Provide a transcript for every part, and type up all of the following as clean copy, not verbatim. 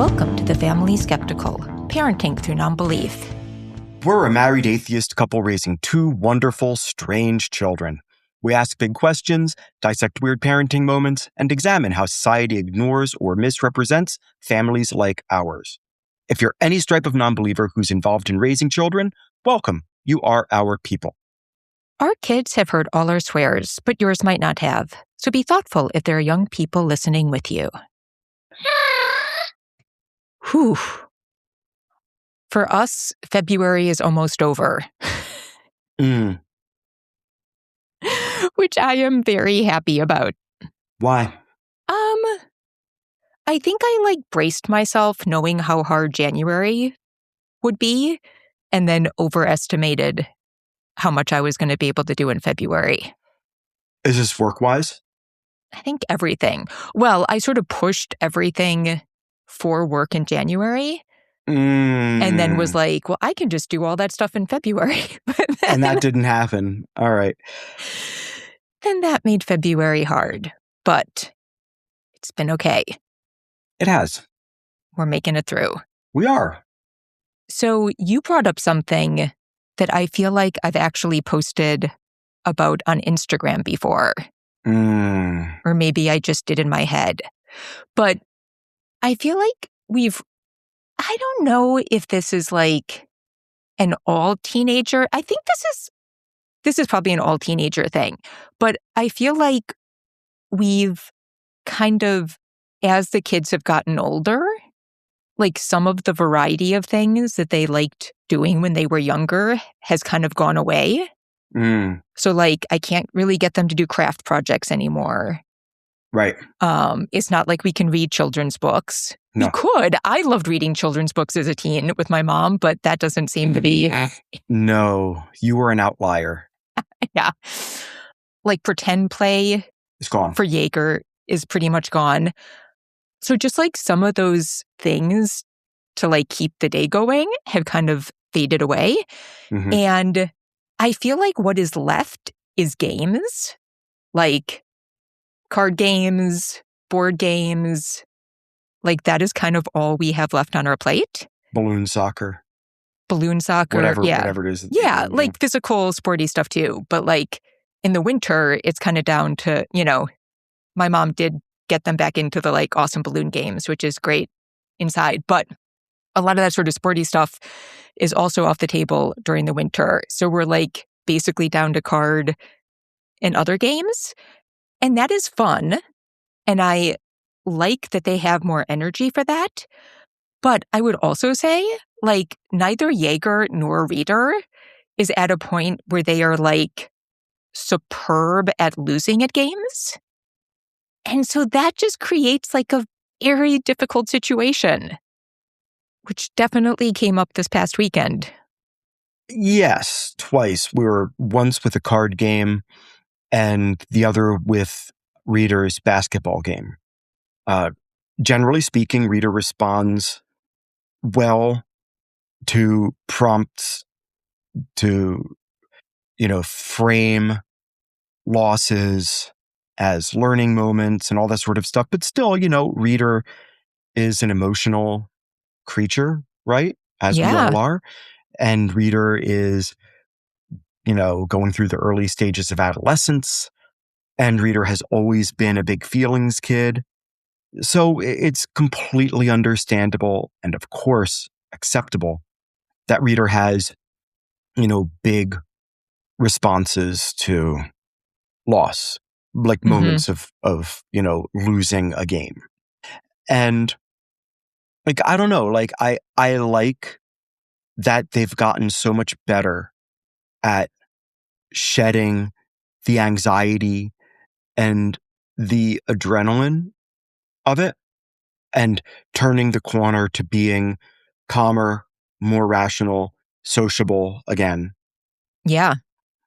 Welcome to the Family Skeptical, Parenting Through Nonbelief. We're a married atheist couple raising two wonderful, strange children. We ask big questions, dissect weird parenting moments, and examine how society ignores or misrepresents families like ours. If you're any stripe of nonbeliever who's involved in raising children, welcome. You are our people. Our kids have heard all our swears, but yours might not have. So be thoughtful if there are young people listening with you. Whew. For us, February is almost over. Which I am very happy about. Why? I think I braced myself knowing how hard January would be and then overestimated how much I was going to be able to do in February. Is this work-wise? I think everything. Well, I sort of pushed everything for work in January and then was like, well, I can just do all that stuff in February. And that didn't happen. All right. Then that made February hard, but it's been okay. It has. We're making it through. We are. So you brought up something that I feel like I've actually posted about on Instagram before. Or maybe I just did in my head. But I feel like I don't know if this is like an all teenager. I think this is probably an all teenager thing. But I feel like we've kind of, as the kids have gotten older, like some of the variety of things that they liked doing when they were younger has kind of gone away. So I can't really get them to do craft projects anymore. Right. It's not like we can read children's books. No. We could. I loved reading children's books as a teen with my mom, but that doesn't seem to be. No, you were an outlier. Yeah. Pretend play. It's gone. For Jaeger is pretty much gone. So just some of those things to keep the day going have kind of faded away. Mm-hmm. And I feel like what is left is games, like card games, board games. That is kind of all we have left on our plate. Balloon soccer. Whatever it is. Yeah, physical, sporty stuff too. But in the winter, it's kind of down to, my mom did get them back into the awesome balloon games, which is great inside. But a lot of that sort of sporty stuff is also off the table during the winter. So we're basically down to card and other games. And that is fun. And I like that they have more energy for that. But I would also say, neither Jaeger nor Reader is at a point where they are superb at losing at games. And so that just creates a very difficult situation, which definitely came up this past weekend. Yes, twice. We were once with a card game and the other with Reader's basketball game. Generally speaking, Reader responds well to prompts to, frame losses as learning moments and all that sort of stuff. But still, Reader is an emotional creature, right? As we all are. And Reader is, going through the early stages of adolescence. And Reader has always been a big feelings kid. So it's completely understandable and, of course, acceptable that Reader has, big responses to loss, moments of losing a game. And I don't know, I like that they've gotten so much better at shedding the anxiety and the adrenaline of it and turning the corner to being calmer, more rational, sociable again. Yeah.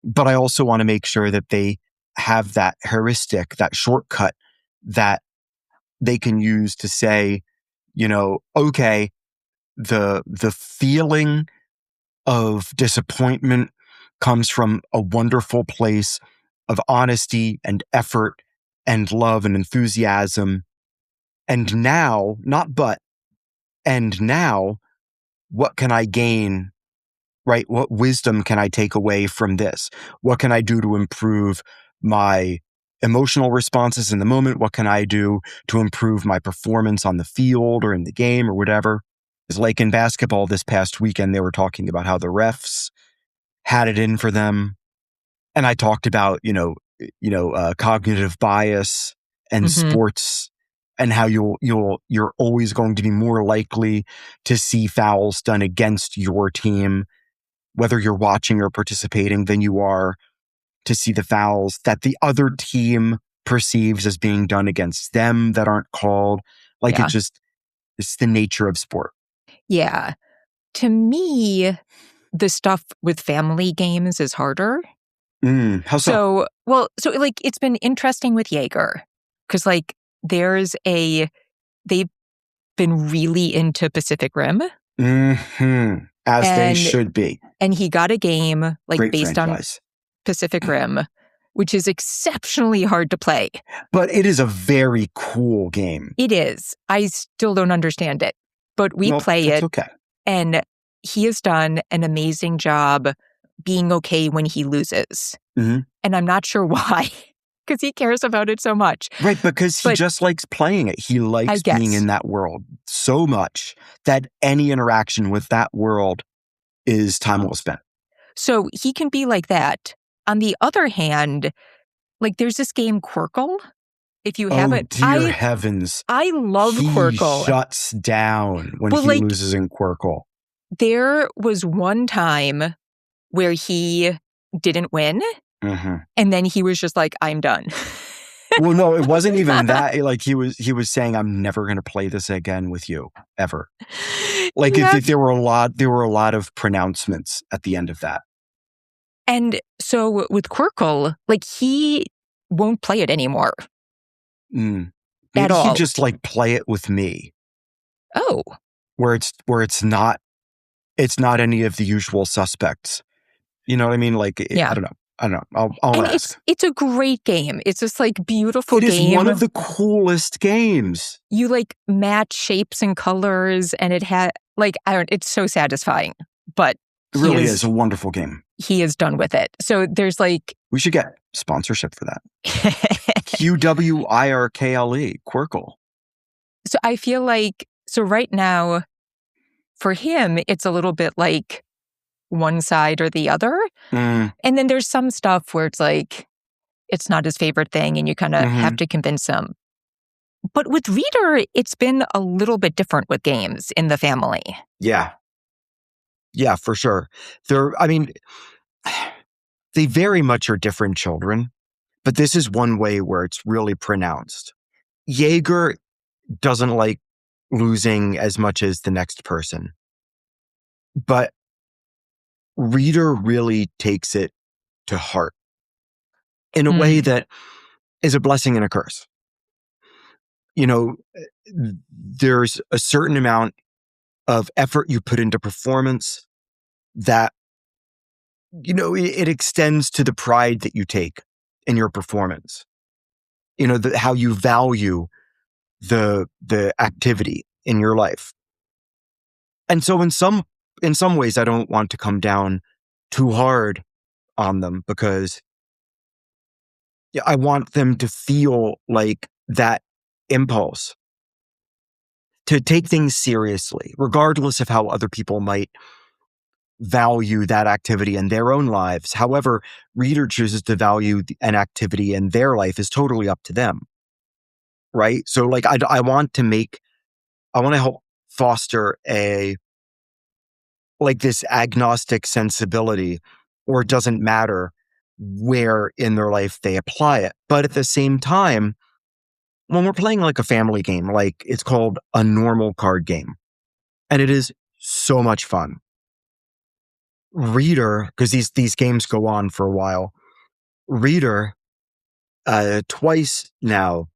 But I also want to make sure that they have that heuristic, that shortcut that they can use to say, okay, the feeling of disappointment comes from a wonderful place of honesty and effort and love and enthusiasm. And now, not but, And now, what can I gain, right? What wisdom can I take away from this? What can I do to improve my emotional responses in the moment? What can I do to improve my performance on the field or in the game or whatever? It's like in basketball this past weekend, they were talking about how the refs had it in for them. And I talked about, cognitive bias and sports, and how you're always going to be more likely to see fouls done against your team, whether you're watching or participating, than you are to see the fouls that the other team perceives as being done against them that aren't called. Like, Yeah. it's the nature of sport. Yeah. To me, the stuff with family games is harder. How so? So like, it's been interesting with Jaeger, because like they've been really into Pacific Rim. As they should be. And he got a game like Great based franchise. on Pacific Rim, which is exceptionally hard to play. But it is a very cool game. It is. I still don't understand it, but we play it. Okay. And he has done an amazing job being okay when he loses. And I'm not sure why, because he cares about it so much. Right, because he just likes playing it. He likes being in that world so much that any interaction with that world is time well spent. So he can be like that. On the other hand, like there's this game Qwirkle. If you haven't, dear heavens. I love Qwirkle. He shuts down when he loses in Qwirkle. There was one time where he didn't win, and then he was just like, I'm done. Well, no, it wasn't even that. Like he was saying, I'm never going to play this again with you ever. Like there were a lot of pronouncements at the end of that. And so with Qwirkle, like he won't play it anymore. At all. He just like play it with me. Oh. Where it's not any of the usual suspects. You know what I mean? Like, I don't know. I'll ask. It's a great game. It's just like beautiful game. It is one of the coolest games. You like match shapes and colors, and it had like, it's so satisfying, but it really is a wonderful game. He is done with it. So there's like, we should get sponsorship for that. Qwirkle, Qwirkle. So I feel like, right now, for him, it's a little bit like one side or the other. And then there's some stuff where it's like, it's not his favorite thing and you kind of have to convince him. But with Reader, it's been a little bit different with games in the family. Yeah. Yeah, for sure. They very much are different children, but this is one way where it's really pronounced. Jaeger doesn't like losing as much as the next person, but Reader really takes it to heart in a way that is a blessing and a curse. You know, there's a certain amount of effort you put into performance that, it extends to the pride that you take in your performance. How you value the activity in your life. And so in some ways, I don't want to come down too hard on them, because I want them to feel like that impulse to take things seriously, regardless of how other people might value that activity in their own lives. However, Reader chooses to value an activity in their life is totally up to them. Right? So like, I want to help foster this agnostic sensibility, or it doesn't matter where in their life they apply it. But at the same time, when we're playing like a family game, like it's called a normal card game, and it is so much fun. Reader, because these games go on for a while, Reader, twice now,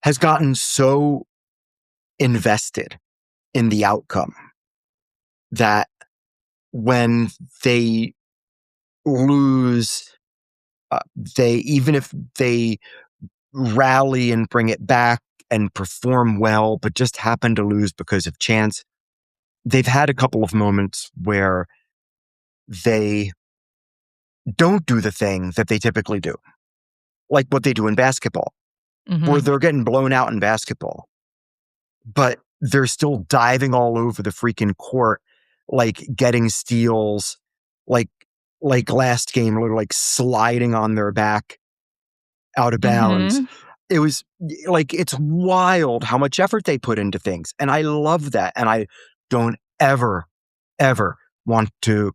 has gotten so invested in the outcome that when they lose, even if they rally and bring it back and perform well, but just happen to lose because of chance. They've had a couple of moments where they don't do the thing that they typically do, like what they do in basketball, where they're getting blown out in basketball, but they're still diving all over the freaking court, like getting steals, like last game, like sliding on their back out of bounds. It was like, it's wild how much effort they put into things. And I love that. And I don't ever want to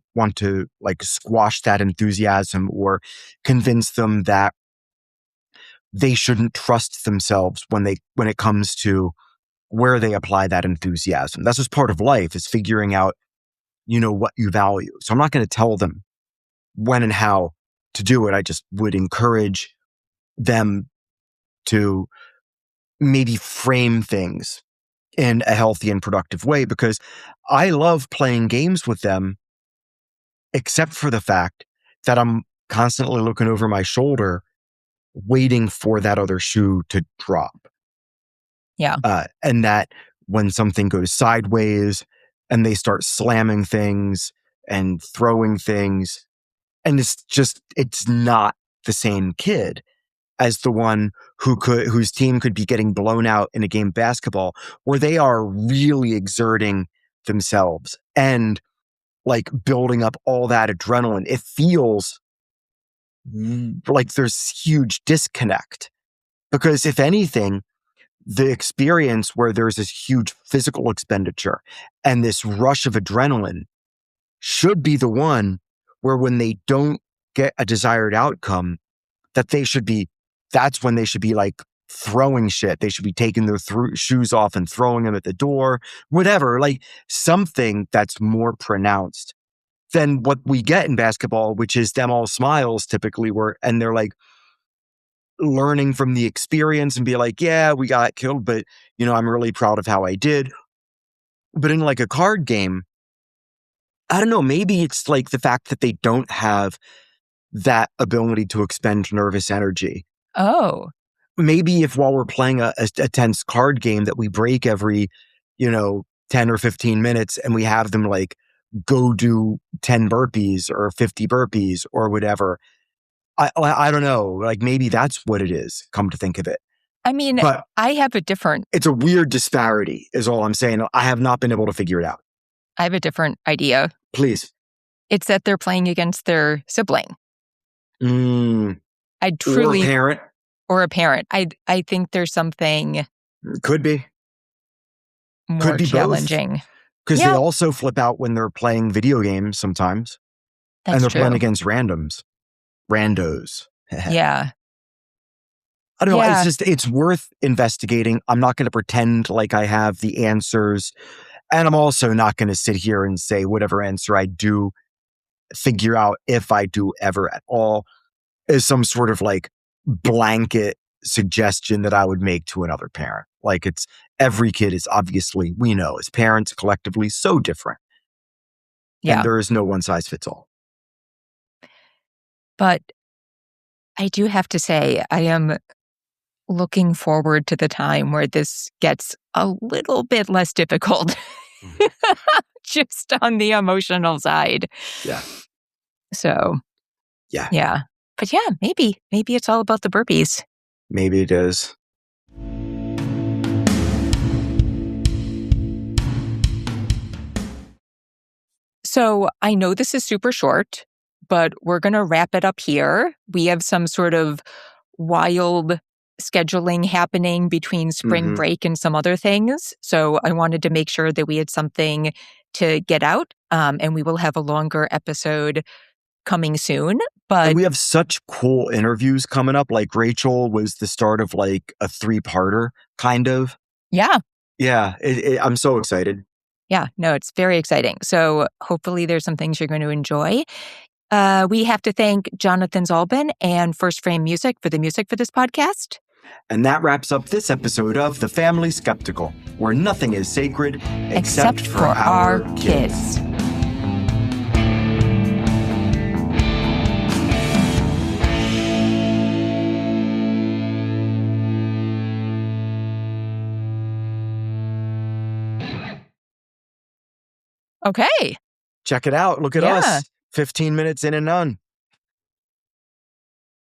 like squash that enthusiasm or convince them that they shouldn't trust themselves when it comes to where they apply that enthusiasm. That's just part of life, is figuring out, what you value. So I'm not going to tell them when and how to do it. I just would encourage them to maybe frame things in a healthy and productive way, because I love playing games with them, except for the fact that I'm constantly looking over my shoulder, waiting for that other shoe to drop. Yeah. And that when something goes sideways and they start slamming things and throwing things, and it's not the same kid as the one whose team could be getting blown out in a game of basketball, where they are really exerting themselves and like building up all that adrenaline. It feels like there's huge disconnect, because if anything, the experience where there's this huge physical expenditure and this rush of adrenaline should be the one where, when they don't get a desired outcome, that's when they should be like throwing shit. They should be taking their shoes off and throwing them at the door, whatever, like something that's more pronounced than what we get in basketball, which is them all smiles typically, and they're like learning from the experience and be like, yeah, we got killed, but I'm really proud of how I did. But in like a card game, I don't know, maybe it's like the fact that they don't have that ability to expend nervous energy. Oh. Maybe if while we're playing a tense card game that we break every, 10 or 15 minutes, and we have them like go do 10 burpees or 50 burpees or whatever. I don't know. Like, maybe that's what it is, come to think of it. I mean, but I have a different... It's a weird disparity is all I'm saying. I have not been able to figure it out. I have a different idea. Please. It's that they're playing against their sibling. I truly... Or a parent. Or a parent. I think there's something... Could be. More Could be challenging. Because they also flip out when they're playing video games sometimes. That's and they're true. playing against randos. Yeah. I don't know. It's worth investigating. I'm not going to pretend like I have the answers. And I'm also not going to sit here and say whatever answer I do figure out, if I do ever at all, is some sort of like blanket suggestion that I would make to another parent. Like, every kid is obviously, we know as parents collectively, so different. Yeah. And there is no one size fits all. But I do have to say, I am looking forward to the time where this gets a little bit less difficult, just on the emotional side. Yeah. So, yeah. But yeah, maybe it's all about the burpees. Maybe it is. So I know this is super short, but we're going to wrap it up here. We have some sort of wild scheduling happening between spring break and some other things. So I wanted to make sure that we had something to get out, and we will have a longer episode coming soon. But and we have such cool interviews coming up. Like, Rachel was the start of like a 3-parter, kind of. Yeah. Yeah. I'm so excited. Yeah, no, it's very exciting. So hopefully there's some things you're going to enjoy. We have to thank Jonathan Zalbin and First Frame Music for the music for this podcast. And that wraps up this episode of The Family Skeptical, where nothing is sacred except for our kids. Okay. Check it out. Look at Yeah. us. 15 minutes in and none.